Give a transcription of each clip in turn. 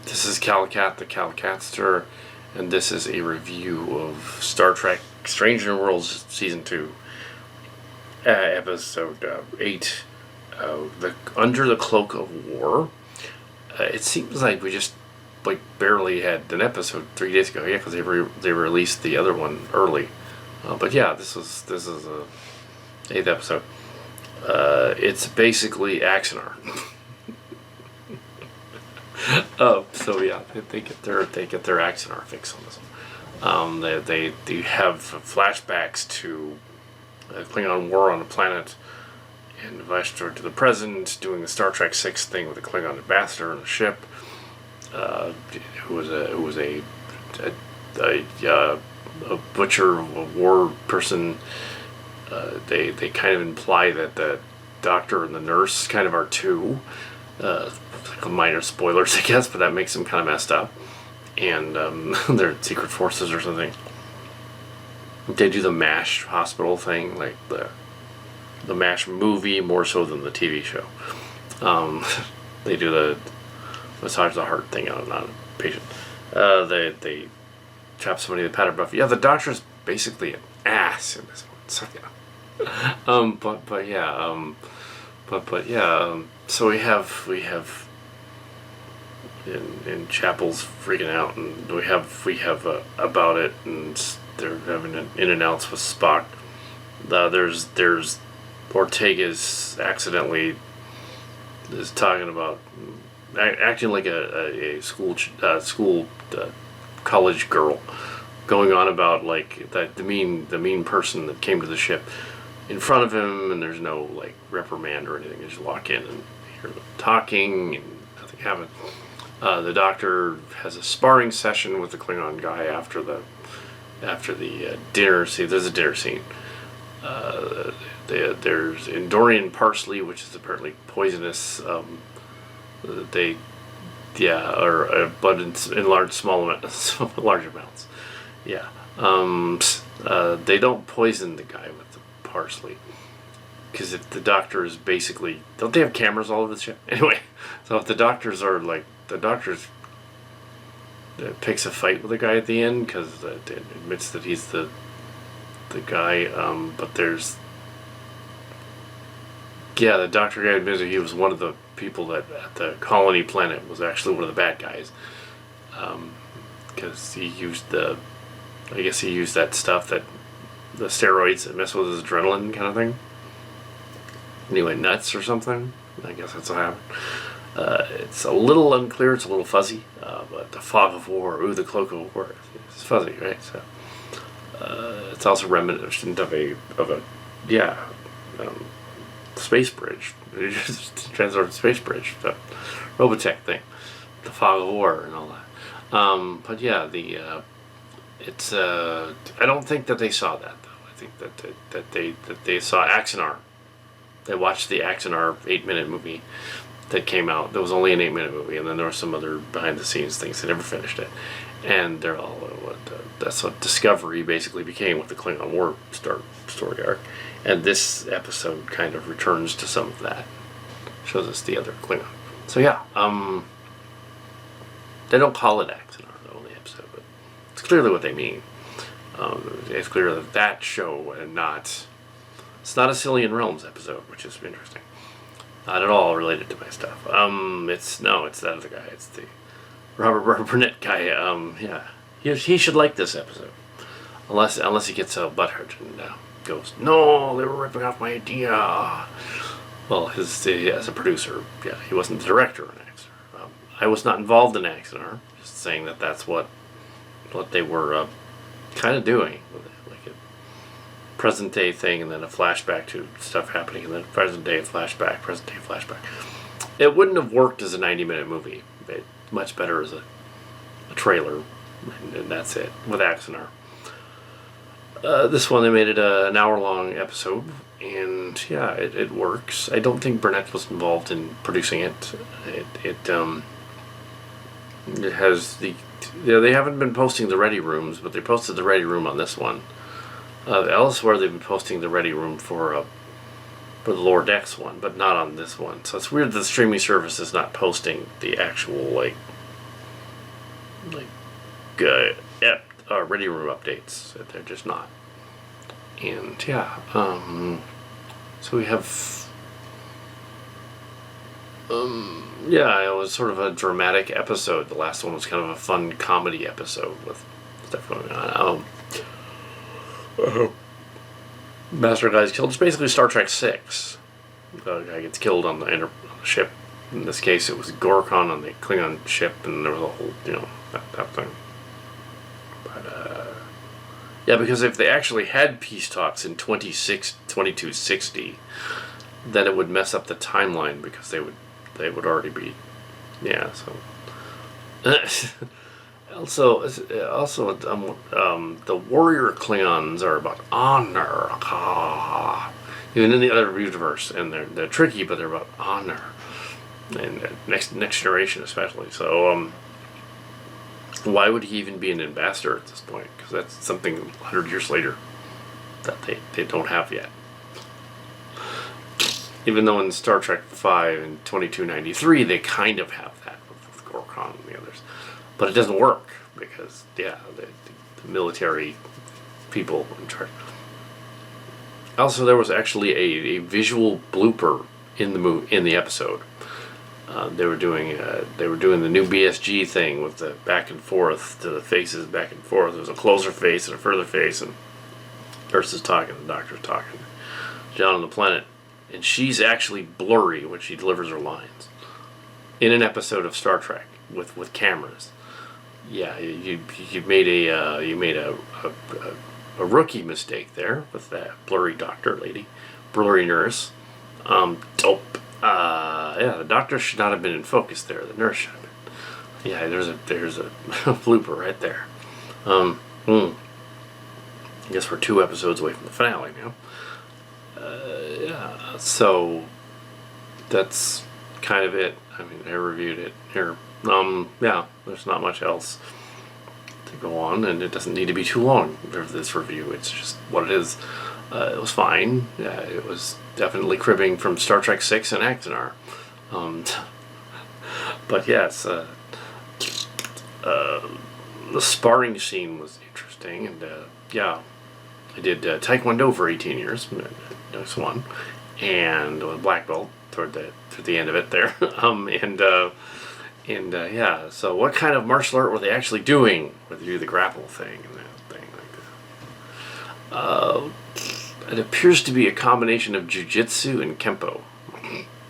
This is Kal Kat, the Kal Katster, and this is a review of Star Trek Strange New Worlds Season 2, Episode 8, Under the Cloak of War. It seems like we just barely had an episode 3 days ago, because they released the other one early. But yeah, this is a 8th episode. It's basically Axanar. So yeah, they get their Axanar fix on this one. They have flashbacks to Klingon war on the planet, and flashback to the present, doing the Star Trek 6 thing with the Klingon ambassador on the ship, who was a butcher, a war person. They kind of imply that the doctor and the nurse kind of are too. Minor spoilers, I guess, but that makes them kind of messed up. And they're secret forces or something. They do the MASH hospital thing, like the MASH movie, more so than the TV show. They do the massage the heart thing on a patient. They chop somebody with a powder buff. Yeah, the doctor's basically an ass in this one. So yeah. So we have in Chapel's freaking out, and we have about it, and they're having an in and outs with Spock. There's Ortega's accidentally is talking about acting like a college girl, going on about like that the mean person that came to the ship in front of him, and there's no reprimand or anything. You just walk in and hear them talking, and nothing happens. The doctor has a sparring session with the Klingon guy after the dinner scene. There's a dinner scene. There's Endorian parsley, which is apparently poisonous. But in large amounts. Yeah. They don't poison the guy with the parsley, because if the doctor is basically, don't they have cameras all over the ship? Anyway, so if the doctors picks a fight with the guy at the end, because it admits that he's the guy, but there's, the doctor guy admits that he was one of the people that at the colony planet was actually one of the bad guys, because he used that stuff, that the steroids that mess with his adrenaline kind of thing, and he went nuts or something. I guess that's what happened. It's a little unclear, it's a little fuzzy, but the fog of war, the cloak of war, it's fuzzy, right? So it's also reminiscent of a space bridge, transported space bridge, the Robotech thing, the fog of war and all that. But yeah, it's I don't think that they saw that though. I think that they saw Axanar. They watched the Axanar 8-minute movie that came out. There was only an 8-minute movie, and then there were some other behind-the-scenes things. They never finished it, and they're all that's what Discovery basically became with the Klingon War story arc. And this episode kind of returns to some of that, shows us the other Klingon. So yeah, they don't call it Axanar though in the episode, but it's clearly what they mean. It's clear that show and not. It's not a Cillian Realms episode, which is interesting. Not at all related to my stuff. It's that other guy. It's the Robert Burnett guy. He should like this episode, unless he gets butthurt and goes, "No, they were ripping off my idea." Well, as a producer, he wasn't the director on Axanar. I was not involved in Axanar. Just saying that's what they were kind of doing with it, like a present day thing, and then a flashback to stuff happening, and then present day flashback. It wouldn't have worked as a 90-minute movie. Much better as a trailer, and that's it with Axanar. This one, they made it an hour-long episode, and it works. I don't think Burnett was involved in producing it. It has they haven't been posting the ready rooms, but they posted the ready room on this one. Elsewhere, they've been posting the ready room for the Lower Decks one, but not on this one. So it's weird that the streaming service is not posting the actual like ready room updates. They're just not. And yeah, so we have. Yeah, it was sort of a dramatic episode. The last one was kind of a fun comedy episode with stuff going on. Master guy's killed. It's basically Star Trek 6. The guy gets killed on the ship. In this case, it was Gorkon on the Klingon ship, and there was a whole, that thing. But, yeah, because if they actually had peace talks in 2260, then it would mess up the timeline because they would already be, yeah. So also the warrior Klingons are about honor, even in the other universe, and they're tricky, but they're about honor, and next generation especially. So why would he even be an ambassador at this point? Because that's something 100 years later that they don't have yet. Even though in Star Trek 5 and 2293 they kind of have that with Gorkon and the others. But it doesn't work because, the military people in charge. Also, there was actually a visual blooper in the episode. They were doing the new BSG thing with the back and forth to the faces back and forth. There was a closer face and a further face, and nurse is talking, the doctor's talking. John on the planet. And she's actually blurry when she delivers her lines in an episode of Star Trek with cameras. Yeah, you made a rookie mistake there with that blurry doctor lady, blurry nurse. Dope. The doctor should not have been in focus there. The nurse should have been. Yeah, there's a blooper right there. I guess we're 2 episodes away from the finale now. So that's kind of it. I mean, I reviewed it here. There's not much else to go on, and it doesn't need to be too long for this review. It's just what it is. It was fine. Yeah, it was definitely cribbing from Star Trek 6 and Axanar. But yes, the sparring scene was interesting, and I did Taekwondo for 18 years. Nice one. And with black belt toward the end of it there. So what kind of martial art were they actually doing? Where they do the grapple thing and that thing like that. It appears to be a combination of jiu-jitsu and kempo.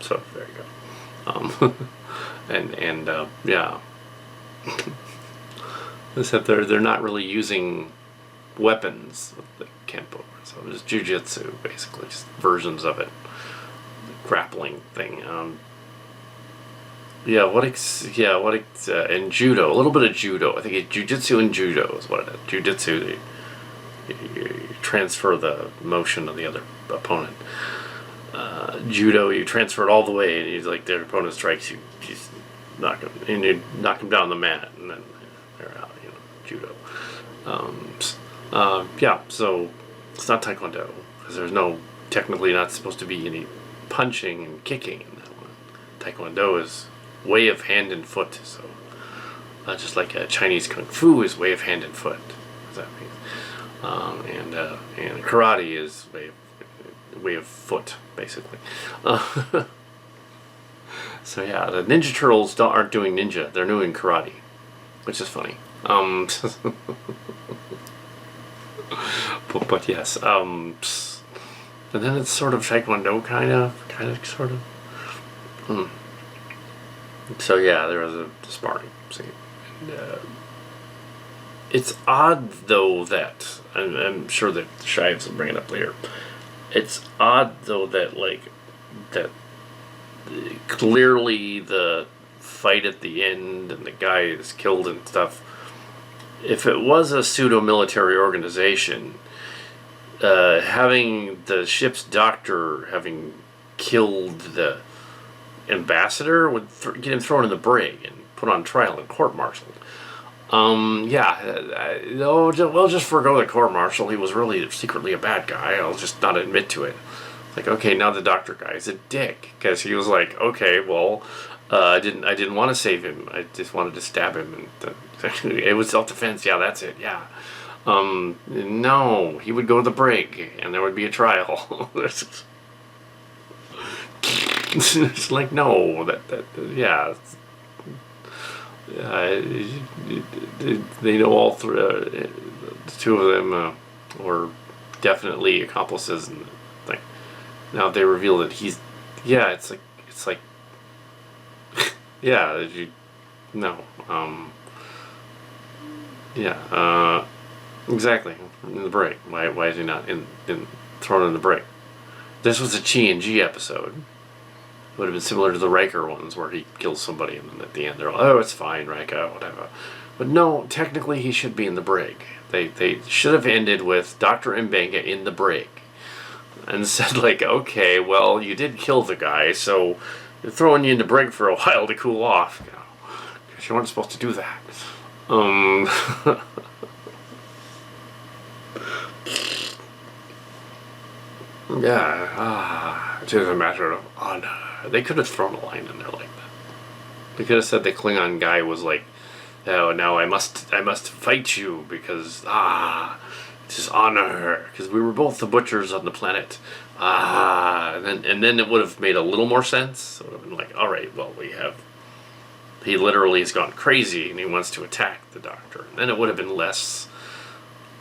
So there you go. Except they're not really using weapons with the kempo. So it's jiu-jitsu, basically, just versions of it. The grappling thing. And judo, a little bit of judo. I think it's jiu-jitsu and judo is what it is. Jiu-jitsu, you transfer the motion of the other opponent. Judo, you transfer it all the way, and their opponent strikes you, you knock him down the mat, and then they're out. Judo. So it's not Taekwondo, because there's technically not supposed to be any punching and kicking in that one. Taekwondo is way of hand and foot, so just like Chinese Kung Fu is way of hand and foot, as that means. And karate is way of foot, basically. So yeah, the Ninja Turtles aren't doing ninja, they're doing karate, which is funny. But yes, and then it's sort of Taekwondo, kind of, sort of. So yeah, there was a sparring scene. And, it's odd, though, that, and I'm sure that Shives will bring it up later, it's odd, though, that clearly the fight at the end and the guy is killed and stuff, if it was a pseudo-military organization, having the ship's doctor having killed the ambassador would get him thrown in the brig and put on trial and court-martialed. We'll just forego the court-martial. He was really secretly a bad guy. I'll just not admit to it. Okay, now the doctor guy is a dick, because he was like, okay, well, I didn't want to save him. I just wanted to stab him, and it was self-defense. Yeah, that's it. Yeah. No, he would go to the brig, and there would be a trial. It's like no, yeah. They know all three. The two of them were definitely accomplices, and like now they reveal that he's. Yeah, it's like yeah. No. Yeah. Exactly. In the break. Why is he not thrown in the break? This was a Chi&G episode. It would have been similar to the Riker ones where he kills somebody and then at the end they're all, oh, it's fine, Riker, whatever. But no, technically he should be in the brig. They should have ended with Dr. Mbenga in the brig. And said like, okay, well, you did kill the guy, so they're throwing you in the brig for a while to cool off. Because you weren't supposed to do that. Yeah, it is a matter of honor. They could have thrown a line in there like that. They could have said the Klingon guy was like, "Oh, now I must fight you because it is honor because we were both the butchers on the planet." And then it would have made a little more sense. It would have been like, all right, well, he literally has gone crazy and he wants to attack the Doctor. And then it would have been less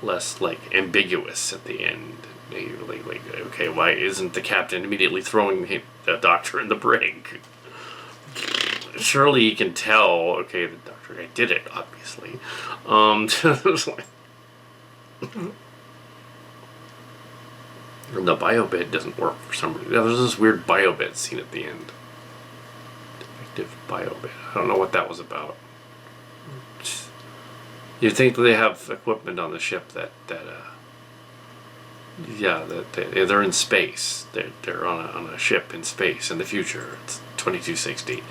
like ambiguous at the end. Like, okay, why isn't the captain immediately throwing the Doctor in the brig? Surely he can tell, okay, the Doctor guy did it, obviously. And the biobit doesn't work for some reason. There's this weird biobit scene at the end. Defective biobit. I don't know what that was about. You'd think they have equipment on the ship that they're in space. They're on a ship in space in the future. It's 2260.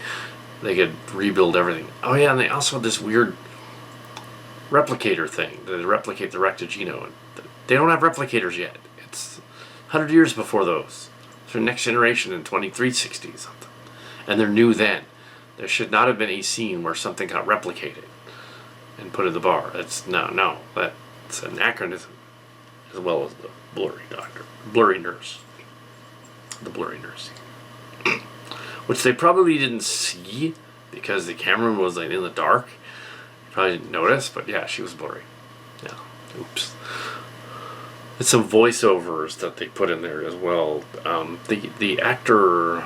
They could rebuild everything. Oh yeah, and they also have this weird replicator thing. They replicate the Rectogeno. They don't have replicators yet. It's 100 years before those. It's their next generation in 2360 something. And they're new then. There should not have been a scene where something got replicated and put in the bar. That's that's anachronism, as well as the blurry nurse, the blurry nurse, which they probably didn't see because the camera was like in the dark. You probably didn't notice, but yeah, she was blurry. Yeah, oops. It's some voiceovers that they put in there as well. The actor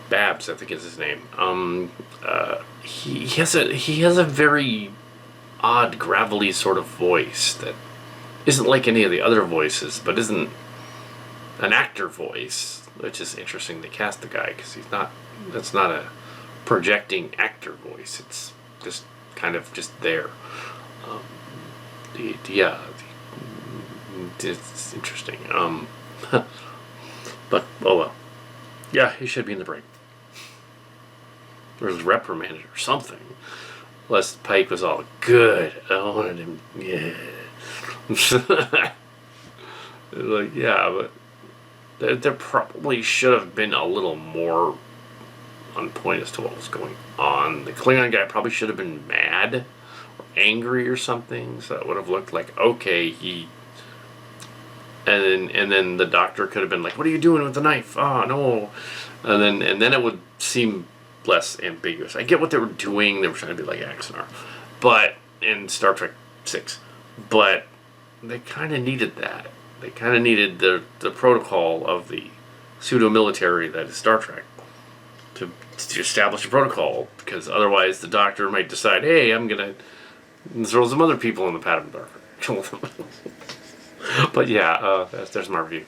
Babs, I think is his name. He has a very odd, gravelly sort of voice that isn't like any of the other voices, but isn't an actor voice, which is interesting. They cast the guy because that's not a projecting actor voice. It's just kind of just there. It's interesting. But oh well. Yeah, he should be in the break. Or was reprimanded or something. Lest Pike was all good. I wanted him. Yeah. Like, yeah, but there probably should have been a little more on point as to what was going on. The Klingon guy probably should have been mad or angry or something. So it would have looked like, okay, and then the Doctor could have been like, "What are you doing with the knife? Oh no!" And then it would seem less ambiguous. I get what they were doing. They were trying to be like Axanar, but in Star Trek 6, but they kind of needed that. They kind of needed the protocol of the pseudo-military that is Star Trek to establish a protocol, because otherwise the Doctor might decide, hey, I'm gonna throw some other people in the pattern dark. But yeah, there's my review.